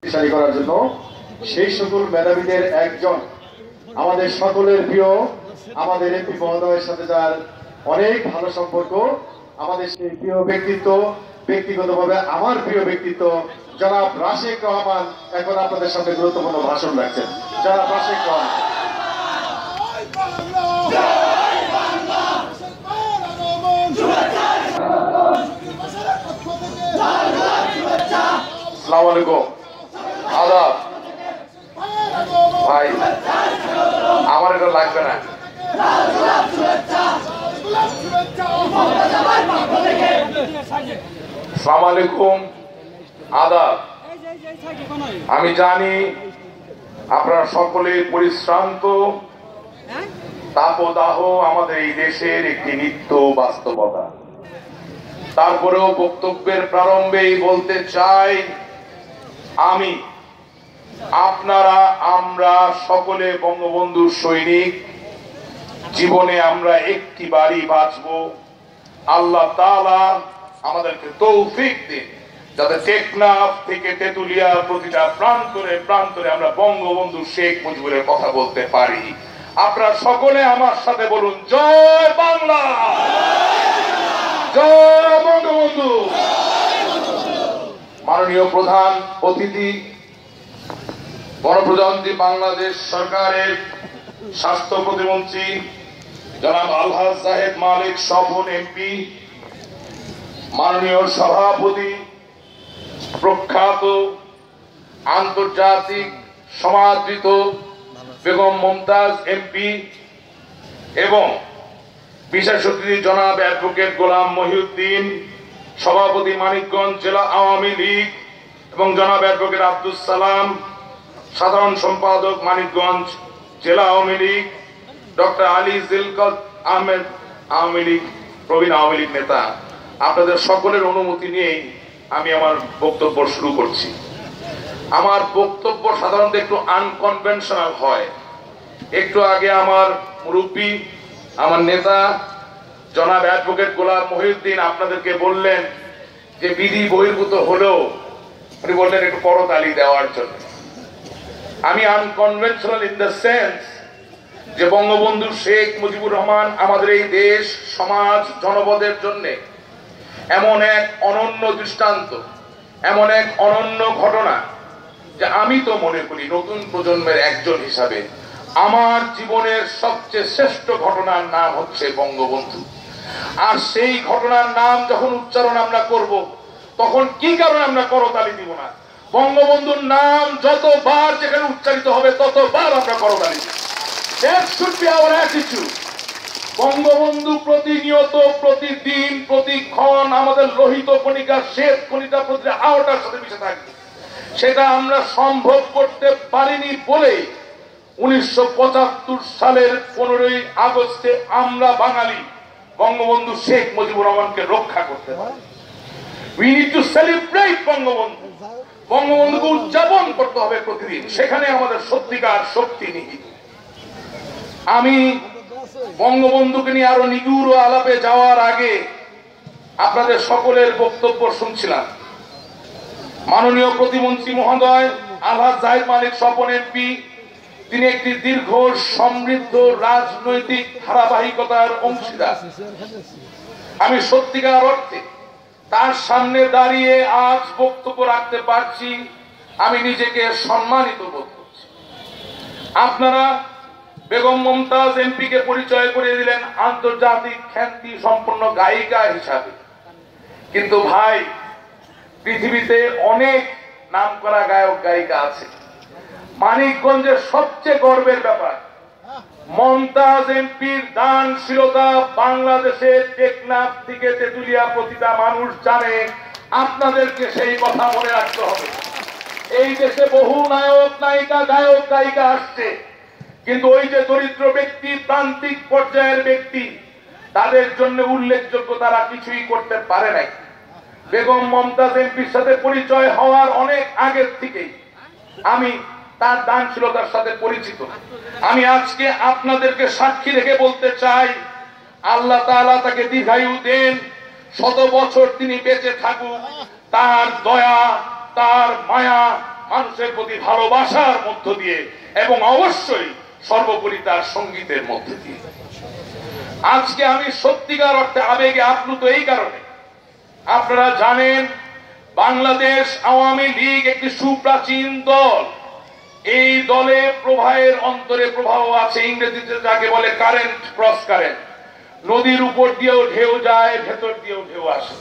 শক্তিশালী করার জন্য সেই সকল মেধাবীদের একজন আমাদের সকলের প্রিয় আমাদের এমপি মহোদয়ের সাথে যার অনেক ভালো সম্পর্ক, আমাদের সেই প্রিয় ব্যক্তিত্ব, ব্যক্তিগতভাবে আমার প্রিয় ব্যক্তিত্ব জনাব রাশেক রহমান এখন আপনাদের সামনে গুরুত্বপূর্ণ ভাষণ রাখছেন। জনাব রাশেক রহমান। আসসালামু আলাইকুম, আদাব ভাই, আমার এটা লাগবে না। আসসালামু আলাইকুম, আদাব। আমি জানি আপনারা সকলে পরিশ্রান্ত, তাপদাহ আমাদের এই দেশের একটি নিত্য বাস্তবতা। তারপরেও বক্তব্যের প্রারম্ভেই বলতে চাই, আমি, আপনারা, আমরা সকলে বঙ্গবন্ধুর সৈনিক। জীবনে আমরা একটি বারই বাঁচব। আল্লাহ তাআলা আমাদেরকে তৌফিক দিন যাতে টেকনাফ থেকে তেতুলিয়া প্রতিটা প্রান্তরে প্রান্তরে আমরা বঙ্গবন্ধু শেখ মুজিবুরের কথা বলতে পারি। আপনারা সকলে আমার সাথে বলুন, জয় বাংলা, জয় বঙ্গবন্ধু। মাননীয় প্রধান অতিথি, গণপ্রজাতন্ত্রী বাংলাদেশ সরকারের স্বাস্থ্য প্রতিমন্ত্রী জনাব আলহাজ জাহেদ মালিক স্বপন এমপি, মাননীয় সভাপতি, প্রখ্যাত আন্তর্জাতিক সমাদৃত বেগম মমতাজ এমপি এবং বিশেষ অতিথি জনাব অ্যাডভোকেট গোলাম মহিউদ্দিন, সভাপতি মানিকগঞ্জ জেলা আওয়ামী লীগ, এবং জনাব অ্যাডভোকেট আব্দুল সালাম, সাধারণ সম্পাদক মানিকগঞ্জ জেলা আওয়ামী লীগ, ডক্টর আলী জিলকত আহমেদ আওয়ামী লীগ, প্রবীণ আওয়ামী লীগ নেতা, আপনাদের সকলের অনুমতি নিয়েই আমি আমার বক্তব্য শুরু করছি। আমার বক্তব্য সাধারণত একটু আনকনভেনশনাল হয়। একটু আগে আমার মুরব্বী, আমার নেতা জনাব অ্যাডভোকেট গোলাম মহিউদ্দিন আপনাদেরকে বললেন যে বিধি বহির্ভূত হলেও উনি বললেন একটু করতালি দেওয়ার জন্য। আমি আনকনভেনশনাল ইন দ্য সেন্স যে বঙ্গবন্ধু শেখ মুজিবুর রহমান আমাদের এই দেশ, সমাজ, জনপদের জন্য এমন এক অনন্য দৃষ্টান্ত, এমন এক অনন্য ঘটনা যে আমি তো মনে করি নতুন প্রজন্মের একজন হিসাবে আমার জীবনের সবচেয়ে শ্রেষ্ঠ ঘটনার নাম হচ্ছে বঙ্গবন্ধু। আর সেই ঘটনার নাম যখন উচ্চারণ আমরা করব, তখন কি কারণে আমরা করতালি দিব না? বঙ্গবন্ধুর নাম যতবার যেখানে উচ্চারিত হবে ততবার আমরা করতালি দিব। That should be our attitude. Bangabandhu প্রতিনিয়ত, প্রতিদিন, প্রতিক্ষণ আমাদের লোহিত কণিকা, শ্বেত কণিকা প্রতিটা আওতার সাথে মিশে থাকবে। সেটা আমরা সম্ভব করতে পারিনি বলেই 1975 সালের 15ই আগস্টে আমরা বাঙালি বঙ্গবন্ধু শেখ মুজিবুর রহমানকে রক্ষা করতে পারি। We need to celebrate Bangabandhu. বঙ্গবন্ধুকে উদযাপন করতে হবে প্রতিদিন, সেখানে আমাদের সত্যিকার শক্তি নিহিত। আমি বঙ্গবন্ধুকে নিয়ে আরো নিগুড় আলাপে যাওয়ার আগে আপনাদের সকলের বক্তব্য শুনছিলাম। মাননীয় প্রতিমন্ত্রী মহোদয় আলহাজ জাহেদ মালিক স্বপন এমপি, তিনি একটি দীর্ঘ সমৃদ্ধ রাজনৈতিক ধারাবাহিকতার অংশীদার। আমি সত্যিকার অর্থে তার সামনে দাঁড়িয়ে আজ বক্তব্য রাখতে পারছি, আমি নিজেকে সম্মানিত বোধ করছি। আপনারা বেগম মমতাজ এমপিকে পরিচয় করে দিলেন আন্তর্জাতিক খ্যাতি সম্পন্ন গায়িকা হিসাবে, কিন্তু ভাই, পৃথিবীতে অনেক নামকরা গায়ক গায়িকা আছে। মানিকগঞ্জের সবচেয়ে গর্বের ব্যাপার, মমতাজ এমপির দানশীলতা বাংলাদেশের টেকনাফ থেকে তেতুলিয়া প্রতিটা মানুষ জানে। আপনাদেরকে সেই কথা মনে রাখতে হবে। এই দেশে বহু নায়ক নায়িকা, গায়ক গায়িকা আসছে, কিন্তু ওই যে দরিদ্র ব্যক্তি, প্রান্তিক পর্যায়ের ব্যক্তি, তাদের জন্য উল্লেখযোগ্য তারা কিছুই করতে পারে নাই। বেগম মমতাজ এমপির সাথে পরিচয় হওয়ার অনেক আগের থেকেই আমি তার দানশীলতার সাথে পরিচিত। আমি আজকে আপনাদেরকে সাক্ষী রেখে বলতে চাই, আল্লাহ তাআলা তাকে দীর্ঘায়ু দেন, শত বছর তিনি বেঁচে থাকুক। তার দয়া, তার মায়া, মানুষের প্রতি ভালোবাসার মধ্য দিয়ে এবং অবশ্যই সর্বোপরি তার সঙ্গীতের মধ্যে দিয়ে। আজকে আমি সত্যিকার অর্থে আবেগে আপ্লুত এই কারণে, আপনারা জানেন বাংলাদেশ আওয়ামী লীগ একটি সুপ্রাচীন দল। এই দলে প্রবাহের অন্তরে প্রবাহ আছে, ইংরেজিতে যাকে বলে কারেন্ট, ক্রস কারেন্ট। নদীর উপর দিয়েও ঢেউ যায়, ভেতর দিয়েও ঢেউ আসে।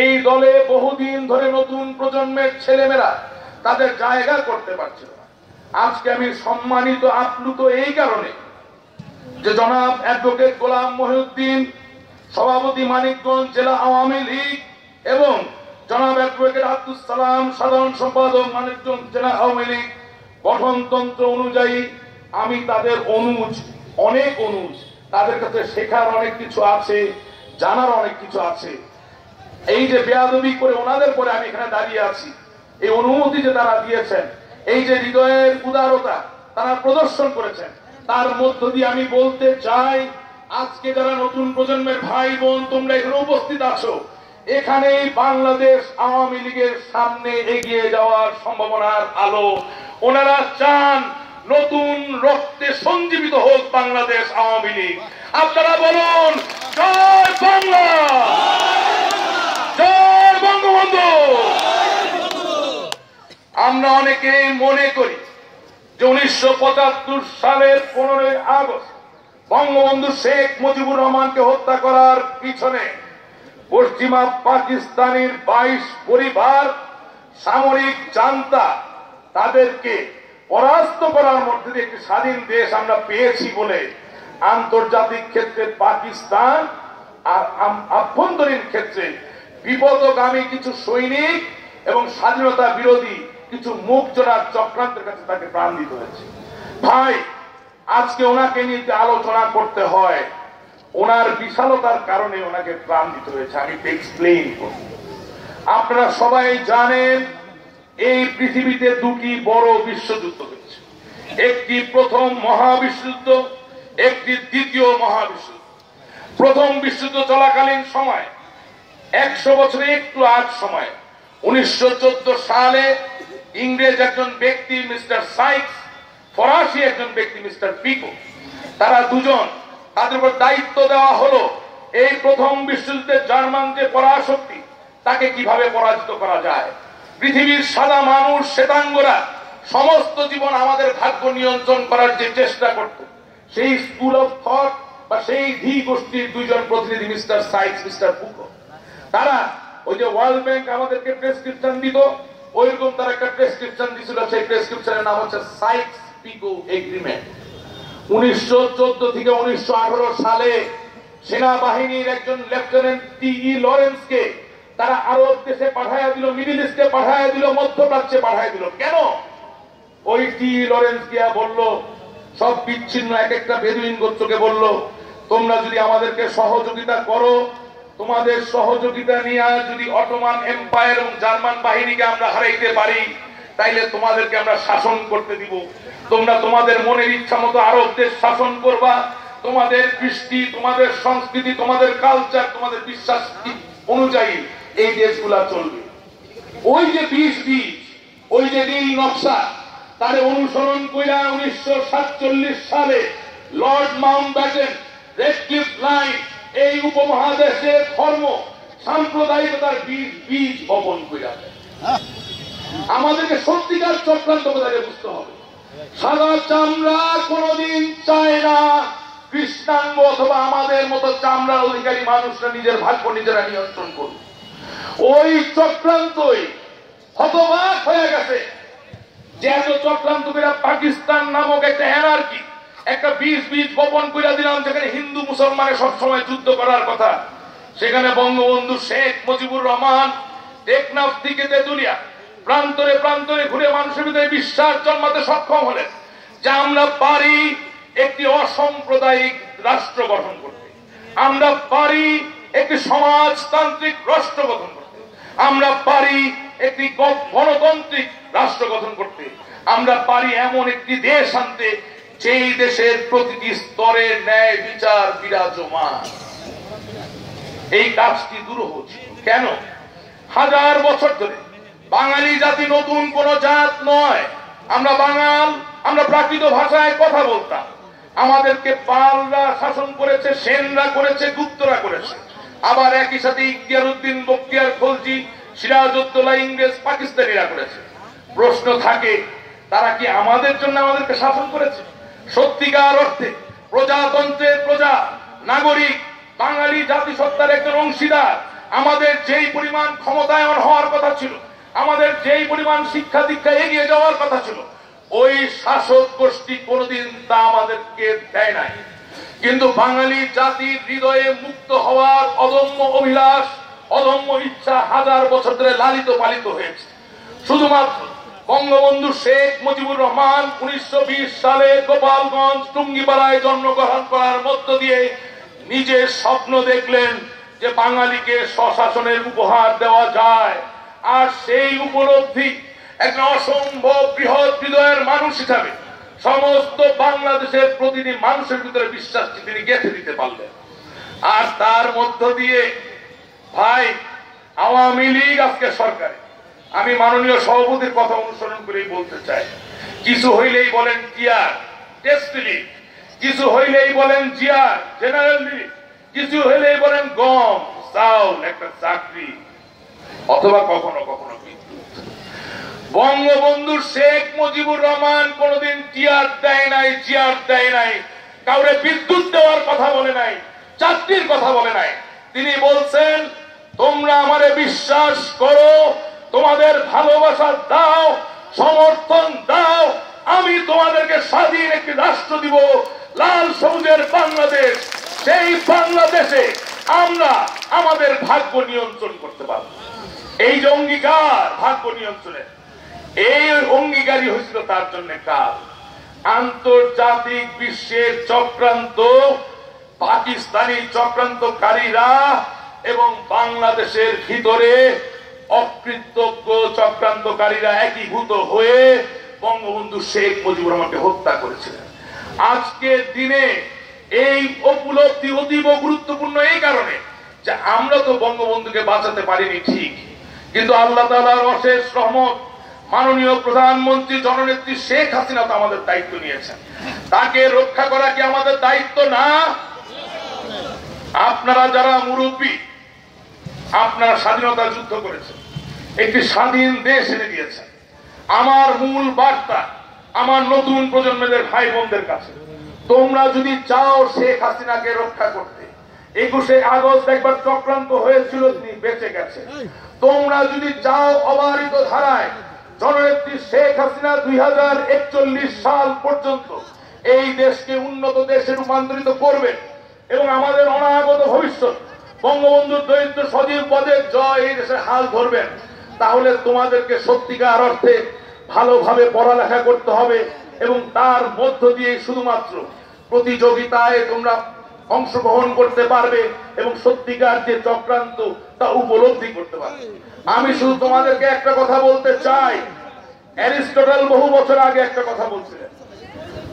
এই দলে বহুদিন ধরে নতুন প্রজন্মের ছেলেমেয়েরা তাদের জায়গা করতে পারছিল না। আজকে আমি সম্মানিত আপ্লুত এই কারণে যে জনাব অ্যাডভোকেট গোলাম মহিউদ্দিন, সভাপতি মানিকগঞ্জ জেলা আওয়ামী লীগ, এবং জনাব অ্যাডভোকেট আব্দুল সালাম, সাধারণ সম্পাদক মানিকগঞ্জ জেলা আওয়ামী লীগ, গঠনতন্ত্র অনুযায়ী আমি তাদের অনুজ, অনেক অনুজ, তাদের কাছে শেখার অনেক কিছু আছে, জানার অনেক কিছু আছে। এই যে বেয়াদবি করে ওনাদের পরে আমি এখানে দাঁড়িয়ে আছি, এই অনুমতি যে তারা দিয়েছেন, এই যে হৃদয়ের উদারতা তারা প্রদর্শন করেছেন, তার মধ্য দিয়ে আমি বলতে চাই, আজকে যারা নতুন প্রজন্মের ভাই বোন তোমরা এখানে উপস্থিত আছো, এখানেই বাংলাদেশ আওয়ামী লীগের সামনে এগিয়ে যাওয়ার সম্ভাবনার আলো। ওনারা চান নতুন রক্তে সঞ্জীবিত হোক বাংলাদেশ আওয়ামী লীগ। আপনারা বলুন জয় বাংলা, জয় বঙ্গবন্ধু। আমরা অনেকেই মনে করি যে 1975 সালের 15 আগস্ট বঙ্গবন্ধু শেখ মুজিবুর রহমানকে হত্যা করার পিছনে পশ্চিমা পাকিস্তানের 22 পরিবার সামরিক জান্তা তাদেরকে পরাস্ত করার মধ্যে দিয়ে একটি স্বাধীন দেশ আমরা পেয়েছি বলে আন্তর্জাতিক ক্ষেত্রে পাকিস্তান আর আভ্যন্তরীণ ক্ষেত্রে বিপদগামী কিছু সৈনিক এবং স্বাধীনতা বিরোধী কিছু মুখ জোড়ার চক্রান্তের কাছে তাকে প্রাণ দিতে হয়েছে। ভাই, আজকে ওনাকে নিয়ে আলোচনা করতে হয়, ওনার বিশালতার কারণে ওনাকে প্রাণ দিতে হয়েছে। আমি এক্সপ্লেইন করব। আপনারা সবাই জানেন এই পৃথিবীতে দুটি বড় বিশ্বযুদ্ধ হয়েছে, একটি প্রথম মহাবিশ্বযুদ্ধ, একটি দ্বিতীয় মহাবিশ্বযুদ্ধ। প্রথম বিশ্বযুদ্ধ চলাকালীন সময় 100 বছরে একটু আগ সময় 1914 সালে ইংরেজ একজন ব্যক্তি মিস্টার সাইক্স, ফরাসি একজন ব্যক্তি মিস্টার পিকো, তারা দুজন, তাদের উপর দায়িত্ব দেওয়া হলো এই প্রথম বিশ্বযুদ্ধে জার্মান যে পরাশক্তি তাকে কিভাবে পরাজিত করা যায়। পৃথিবীর সাদা মানুষ, শ্বেতাঙ্গরা সমস্ত জীবন আমাদের ভাগ্য নিয়ন্ত্রণ করার যে চেষ্টা করত, সেই স্কুল অফ থট বা সেই ধী গোষ্ঠীর দুইজন প্রতিনিধি মিস্টার সাইক্স, মিস্টার পিকো, তারা ওই যে ওয়ার্ল্ড ব্যাংক আমাদেরকে প্রেসক্রিপশন দিত, ওইরকম তারা একটা প্রেসক্রিপশন দিছিল। সেই প্রেসক্রিপশনের নাম হচ্ছে সাইক্স পিকো এগ্রিমেন্ট। 1914 থেকে 1918 সালে সেনাবাহিনীর একজন লেফটেন্যান্ট টি.ই. লরেন্সকে তারা আরব দেশে পাঠাইয়া দিল, মিডল ইস্টে পাঠাইয়া দিল, মধ্যপ্রাচ্যে পাঠাইয়া দিল। কেন? ওই টি.ই. লরেন্স গিয়া বলল, সব বিচ্ছিন্ন এক একটা বেদুইন গোত্রকে বলল, তোমরা যদি আমাদেরকে সহযোগিতা করো, তোমাদের সহযোগিতা নিয়ে যদি অটোমান এম্পায়ার এবং জার্মান বাহিনীকে আমরা হারাইতে পারি, তাইলে তোমাদেরকে আমরা শাসন করতে দিব। তোমরা তোমাদের মনের ইচ্ছা মতো আরব দেশ শাসন করবা, তোমাদের কৃষ্টি, তোমাদের সংস্কৃতি, তোমাদের কালচার, তোমাদের বিশ্বাস অনুযায়ী এই দেশগুলা চলবে। ওই যে 20 ওই যে নীল নকশা, তারে অনুসরণ কইরা 1947 সালে লর্ড মাউন্টব্যাটেন রেডক্লিফ লাইন এই উপমহাদেশে ধর্ম সাম্প্রদায়িকতার বীজ বপন কইরা। আমাদেরকে সত্যিকার চক্রান্ত কথাকে বুঝতে হবে। সাদা চামড়া কোনদিন চায় না কৃষ্ণাঙ্গ অথবা আমাদের মতো চামড়ার অধিকারী মানুষরা নিজের ভাগ্য নিজেরা নিয়ন্ত্রণ করবে। ওই চক্রান্তই হতবাক হয়ে গেছে যে এত চক্রান্ত করে পাকিস্তান নামক একটা অ্যানার্কি, একটা বীজ বপন করে দিলাম, যেখানে হিন্দু মুসলমানের সবসময় যুদ্ধ করার কথা। সেখানে বঙ্গবন্ধু শেখ মুজিবুর রহমান টেকনাফ থেকে তেতুলিয়া প্রান্তরে প্রান্তরে ঘুরে মানুষের ভিতরে বিশ্বাস জন্মাতে সক্ষম হলেন যে আমরা পারি একটি অসাম্প্রদায়িক রাষ্ট্র গঠন করতে, আমরা পারি একটি সমাজতান্ত্রিক রাষ্ট্র গঠন করতে, আমরা পারি একটি গণতান্ত্রিক রাষ্ট্র গঠন করতে, আমরা পারি এমন একটি দেশ আনতে যেই দেশের প্রতিটি স্তরে ন্যায় বিচার বিরাজমান। এই কাজটি দুরূহ ছিল। কেন? 1000 বছর ধরে বাঙালি জাতি নতুন কোন জাত নয়। আমরা বাঙাল, আমরা প্রাকৃত ভাষায় কথা বলতাম। আমাদেরকে পালরা শাসন করেছে, সেনরা করেছে, গুপ্তরা করেছে। আবার একই সাথে ইখতিয়ারউদ্দিন, বখতিয়ার খলজি, সিরাজউদ্দৌলা ইংরেজ, পাকিস্তানিরা করেছে। প্রশ্ন থাকে, তারা কি আমাদের জন্য আমাদেরকে শাসন করেছে? সত্যিকার অর্থে প্রজাতন্ত্রের প্রজা, নাগরিক, বাঙালি জাতিসত্তার একজন অংশীদার। আমাদের যেই পরিমাণ ক্ষমতায়ন হওয়ার কথা ছিল, আমাদের যেই পরিমাণ শিক্ষা দীক্ষা এগিয়ে যাওয়ার কথা ছিল, ওই শাসক গোষ্ঠী কোনোদিন তা আমাদেরকে দেয় নাই। কিন্তু বাঙালি জাতির হৃদয়ে মুক্ত হওয়ার অদম্য অভিলাষ, অদম্য ইচ্ছা হাজার বছর ধরে লালিত পালিত হয়েছে। শুধুমাত্র বঙ্গবন্ধু শেখ মুজিবুর রহমান 1920 সালে গোপালগঞ্জ টুঙ্গিপাড়ায় জন্মগ্রহণ করার মধ্য দিয়ে নিজের স্বপ্ন দেখলেন যে বাঙালিকে স্বশাসনের উপহার দেওয়া যায়। আর সেই উপলব্ধি একজন অসম্ভব বৃহৎ হৃদয়ের মানুষ হিসাবে সমস্ত বাংলাদেশের প্রতিটি মানুষের ভিতরে বিশ্বাসটি তিনি গেঁথে দিতে পারলেন। আর তার মধ্য দিয়ে ভাই আওয়ামী লীগ আজকে সরকারে, আমি মাননীয় সভাপতির কথা অনুসরণ করেই বলতে চাই, কিছু হইলেই বলেন টিআর টেস্ট লীগ, কিছু হইলেই বলেন জিআর জেনারেল লীগ, কিছু হইলেই বলেন গম চাউল একটা চাকরি, অথবা কখনো কখনো বিদ্যুৎ। বঙ্গবন্ধু শেখ মুজিবুর রহমান কোনদিন টিআর দেয় নাই, জিআর দেয় নাই, কাউরে বিদ্যুৎ দেওয়ার কথা বলে নাই, চাকরির কথা বলে নাই। তিনি বলছেন, তোমরা আমারে বিশ্বাস করো, তোমাদের ভালোবাসা দাও, সমর্থন দাও, আমি তোমাদেরকে স্বাধীন একটি রাষ্ট্র দিব, লাল সবুজের বাংলাদেশ। সেই বাংলাদেশে আমরা আমাদের ভাগ্য নিয়ন্ত্রণ করতে পারব। এই যে অঙ্গীকার ভাগ্য নিয়ন্ত্রণের, এই অঙ্গীকারই হয়েছিল তার জন্য কাল। আন্তর্জাতিক বিশ্বের চক্রান্ত, পাকিস্তানি চক্রান্তকারীরা এবং বাংলাদেশের ভিতরে অকৃতজ্ঞ চক্রান্তকারীরা একীভূত হয়ে বঙ্গবন্ধু শেখ মুজিবুর রহমানকে হত্যা করেছিলেন। আজকের দিনে এই উপলব্ধি অতীব গুরুত্বপূর্ণ এই কারণে যে আমরা তো বঙ্গবন্ধুকে বাঁচাতে পারিনি ঠিক, কিন্তু আল্লাহ তাআলার অশেষ রহমত, মাননীয় প্রধানমন্ত্রী জননেত্রী শেখ হাসিনা তো আমাদের দায়িত্ব নিয়েছেন। তাকে রক্ষা করা কি আমাদের দায়িত্ব না? আপনারা যারা মুরব্বী, আপনারা স্বাধীনতা যুদ্ধ করেছেন, একটি স্বাধীন দেশ এনে দিয়েছেন। আমার মূল বার্তা আমার নতুন প্রজন্মের ভাই বোনদের কাছে, তোমরা যদি চাও শেখ হাসিনাকে রক্ষা করতে, 21শে আগস্ট একবার চক্রান্ত হয়েছিল, তিনি বেঁচে গেছে। তোমরা যদি চাও অবারিত ধারায় জননেত্রী শেখ হাসিনা 2041 সাল পর্যন্ত এই দেশকে উন্নত দেশে রূপান্তরিত করবেন এবং আমাদের অনাগত ভবিষ্যৎ বঙ্গবন্ধুর দরিদ্র সজীব পদের জয় এই দেশের হাল ধরবেন, তাহলে তোমাদেরকে সত্যিকার অর্থে ভালোভাবে পড়ালেখা করতে হবে এবং তার মধ্য দিয়ে শুধুমাত্র প্রতিযোগিতায় তোমরা অংশগ্রহণ করতে পারবে এবং সত্যিকার যে চক্রান্ত তা উপলব্ধি করতে পারবে। আমি শুধু তোমাদেরকে একটা কথা বলতে চাই, অ্যারিস্টটল বহু বছর আগে একটা কথা বলছিলেন,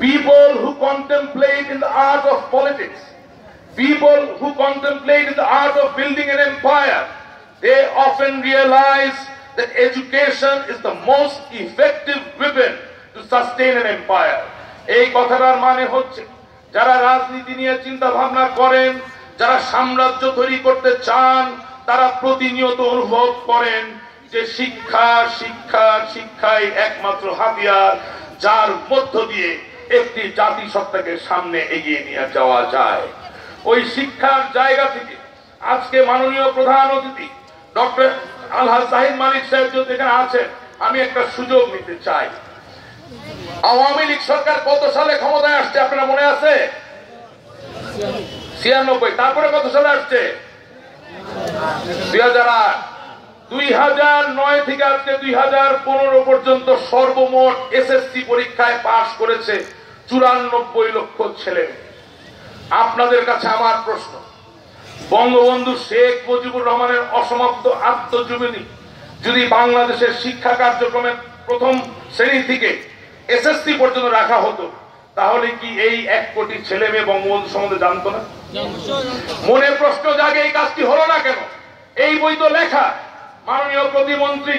people who contemplate in the art of politics, people who contemplate in the art of building an empire, they often realize that education is the most effective weapon to sustain an empire. এই কথাটার মানে হচ্ছে, যারা রাজনীতি নিয়ে চিন্তা ভাবনা করেন, যারা সাম্রাজ্য তৈরি করতে চান, তারা প্রতিনিয়ত অনুভব করেন যে শিক্ষাই একমাত্র হাতিয়ার, যার মধ্য দিয়ে একটি জাতিসত্তাকে সামনে এগিয়ে নিয়ে যাওয়া যায়। ওই শিক্ষার জায়গা থেকে আজকে মাননীয় প্রধান অতিথি ডক্টর আলহাজ জাহিদ মালিক সাহেব যদি এখানে আছেন, আমি একটা সুযোগ নিতে চাই। আওয়ামী লীগ সরকার কত সালে ক্ষমতায় আসছে আপনারা মনে আছে? 96। তারপরে কত সালে আসছে? 2008। 2009 থেকে আজকে 2015 পর্যন্ত সর্বমোট এসএসসি পরীক্ষায় পাশ করেছে 94 লক্ষ ছেলে। আপনাদের কাছে আমার প্রশ্ন, বঙ্গবন্ধু শেখ মুজিবুর রহমানের অসমাপ্ত আত্মজীবনী যদি বাংলাদেশের শিক্ষা কার্যক্রমের প্রথম শ্রেণী থেকে এসএসসি পর্যন্ত রাখা হতো, তাহলে কি এই 1 কোটি ছেলে মেয়ে বঙ্গবন্ধু সম্বন্ধে জানতো না? মনে প্রশ্ন জাগে, এই কাজটি হলো না কেন? এই বই তো লেখা, মাননীয় প্রতিমন্ত্রী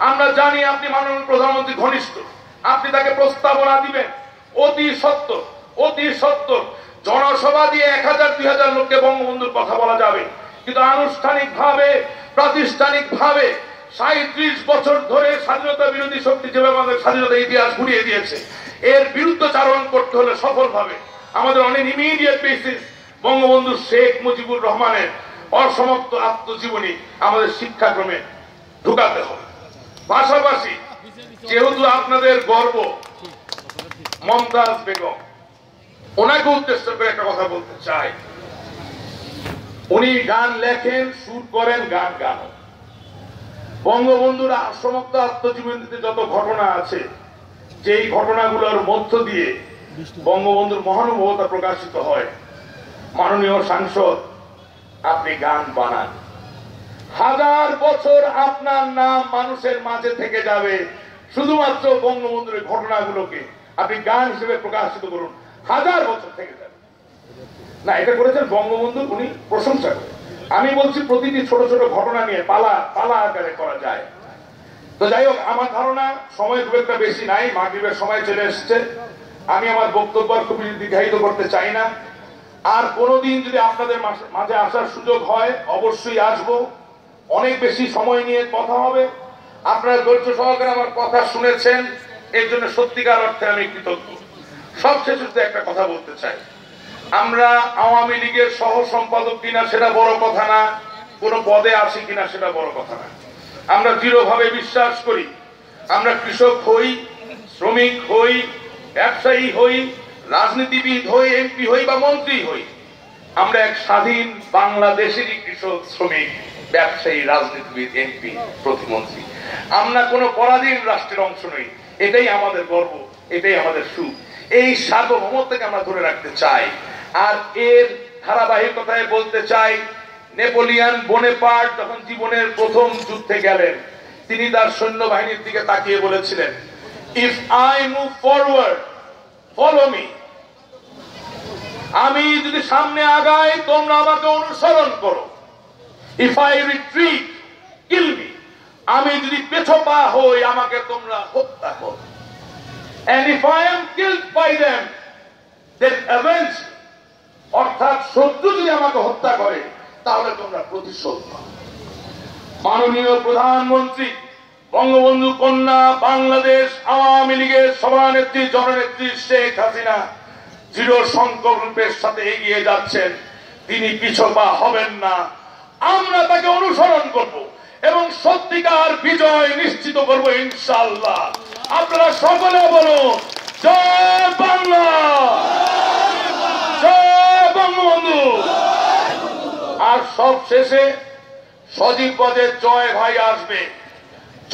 আমরা জানি আপনি মাননীয় প্রধানমন্ত্রী ঘনিষ্ঠ, আপনি তাকে প্রস্তাবনা দিবেন। অতি সত্য জনসভা দিয়ে 1000-2000 লোককে বঙ্গবন্ধুর কথা বলা যাবে, কিন্তু আনুষ্ঠানিকভাবে প্রাতিষ্ঠানিকভাবে 37 বছর ধরে স্বাধীনতা বিরোধী শক্তি যেভাবে আমাদের স্বাধীনতা ইতিহাস ঘুরিয়ে দিয়েছে, এর বিরুদ্ধচারণ করতে হলে সফলভাবে আমাদের অনেক ইমিডিয়েট বেসিস বঙ্গবন্ধু শেখ মুজিবুর রহমানের অসমাপ্ত আত্মজীবনী আমাদের শিক্ষাক্রমে ঢুকাতে হবে। পাশাপাশি যেহেতু আপনাদের গর্ব মমতাজ বেগম, ওনাকে উদ্দেশ্য করে একটা কথা বলতে চাই। উনি গান লেখেন, সুর করেন, গান গান। বঙ্গবন্ধুর অসমাপ্ত আত্মজীবনীতে যত ঘটনা আছে, যেই ঘটনাগুলোর মধ্য দিয়ে বঙ্গবন্ধুর মহানুভবতা প্রকাশিত হয়, মাননীয় সাংসদ আপনি গান বানান, 1000 বছর আপনার নাম মানুষের মাঝে থেকে যাবে। শুধুমাত্র বঙ্গবন্ধুর ঘটনাগুলোকে আপনি গান হিসেবে প্রকাশিত করুন, 1000 বছর থেকে যাবে। না, এটা করেছেন বঙ্গবন্ধু, উনি প্রশংসা করেন। আমি বলছি প্রতিটি ছোট ছোট ঘটনা নিয়ে পালা আকারে করা যায়। তো যাই হোক, আমার ধারণা সময় খুব একটা বেশি নাই, মাগরিবের সময় চলে এসছে। আমি আমার বক্তব্য খুব দীর্ঘায়িত করতে চাই না। আর কোনোদিন যদি আপনাদের মাঝে আসার সুযোগ হয় অবশ্যই আসবো, অনেক বেশি সময় নিয়ে কথা হবে। আপনারা ধৈর্য সহকারে আমার কথা শুনেছেন, এর জন্য সত্যিকার অর্থে আমি কৃতজ্ঞ। সবশেষে একটা কথা বলতে চাই, আমরা আওয়ামী লীগের সহ সম্পাদক কিনা সেটা বড় কথা না, কোনো পদে আছি কিনা সেটা বড় কথা না। আমরা দৃঢ়ভাবে বিশ্বাস করি, আমরা কৃষক হই, শ্রমিক হই, ব্যবসায়ী হই, রাজনীতিবিদ হই, এমপি হই বা মন্ত্রী হই, আমরা এক স্বাধীন বাংলাদেশেরই কৃষক, শ্রমিক, ব্যবসায়ী, রাজনীতিবিদ, এমপি, প্রতিমন্ত্রী। আমরা কোনো পরাধীন রাষ্ট্রের অংশ নই। এটাই আমাদের গর্ব, এটাই আমাদের সুখ। এই সার্বভৌমত্বকে আমরা ধরে রাখতে চাই। আর এর ধারাবাহিকতায় বলতে চাই, নেপোলিয়ান বোনেপার্ট যখন জীবনের প্রথম যুদ্ধে গেলেন, তিনি তার সৈন্যবাহিনীর দিকে তাকিয়ে বলেছিলেন, if I move forward follow me. আমি যদি সামনে আগাই তোমরা আমাকে অনুসরণ করো। If I retreat kill me. আমি যদি পেছপা হই আমাকে তোমরা হত্যা করো। And if I am killed by them, then avenge. অর্থাৎ শত্রু যদি আমাকে হত্যা করে তাহলে তোমরা প্রতিশোধ নাও। মাননীয় প্রধানমন্ত্রী বঙ্গবন্ধু কন্যা বাংলাদেশ আওয়ামী লীগের সভানেত্রী জননেত্রী শেখ হাসিনা দৃঢ় সংকল্পের সাথে এগিয়ে যাচ্ছেন। তিনি পিছপা হবেন না। আমরা তাকে অনুসরণ করব এবং সত্যিকার বিজয় নিশ্চিত করব ইনশাআল্লাহ। আপনারা সকলে বলুন, জয় বাংলা, জয় বঙ্গবন্ধু। আর সব শেষে সজীব পদে জয় ভাই আসবে।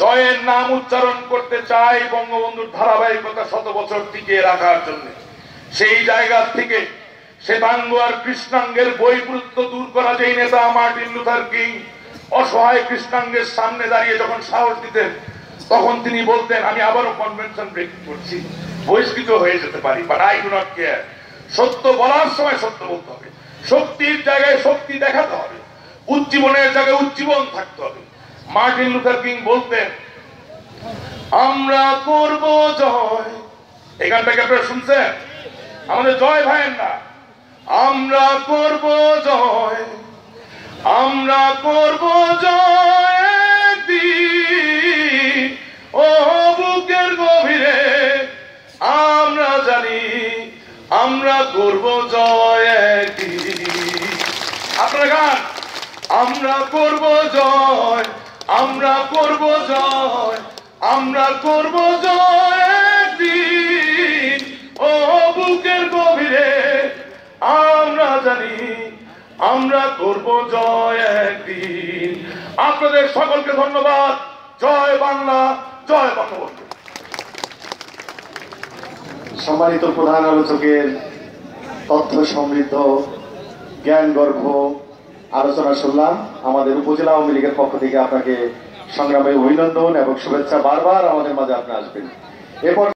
জয়ের নাম উচ্চারণ করতে চাই বঙ্গবন্ধুর ধারাবাহিকতা 100 বছর টিকিয়ে রাখার জন্য। সেই জায়গা থেকে শ্বেতাঙ্গ আর কৃষ্ণাঙ্গের বৈপরীত্য দূর করা যেই নেতা মার্টিন লুথার কিং অসহায় কৃষ্ণাঙ্গের সামনে দাঁড়িয়ে যখন সাহস দিতেন, তখন তিনি বলতেন, আমি আবারও কনভেনশন ব্রেক করছি, বহিষ্কৃত হয়ে যেতে পারি, but I do not care. সত্য বলার সময় সত্য বলতে হবে, শক্তির জায়গায় শক্তি দেখাতে হবে, উজ্জীবনের জায়গায় উজ্জীবন থাকতে হবে। মার্টিন লুথার কিং বলতেন, আমরা করব জয়। এই গানটাকে আপনারা শুনছেন? আমাদের জয় ভাইয়ের না। আমরা করব জয়, আমরা করব জয় একদিন, ও বুকের গভীরে আমরা জানি আমরা করব জয় একদিন। আপনার গান, আমরা করব জয়, আমরা করব জয়, আমরা করব জয় একদিন, ও বুকের গভীরে আমরা জানি আমরা করব জয় একদিন। আপনাদের সকলকে ধন্যবাদ। জয় বাংলা, জয় বঙ্গবন্ধু। সম্মানিত প্রধান আলোচকের তথ্য সমৃদ্ধ জ্ঞান গর্ভ আলোচনা শুনলাম। আমাদের উপজেলা আওয়ামী লীগের পক্ষ থেকে আপনাকে সংগ্রামে অভিনন্দন এবং শুভেচ্ছা। বারবার আমাদের মাঝে আপনি আসবেন। এরপর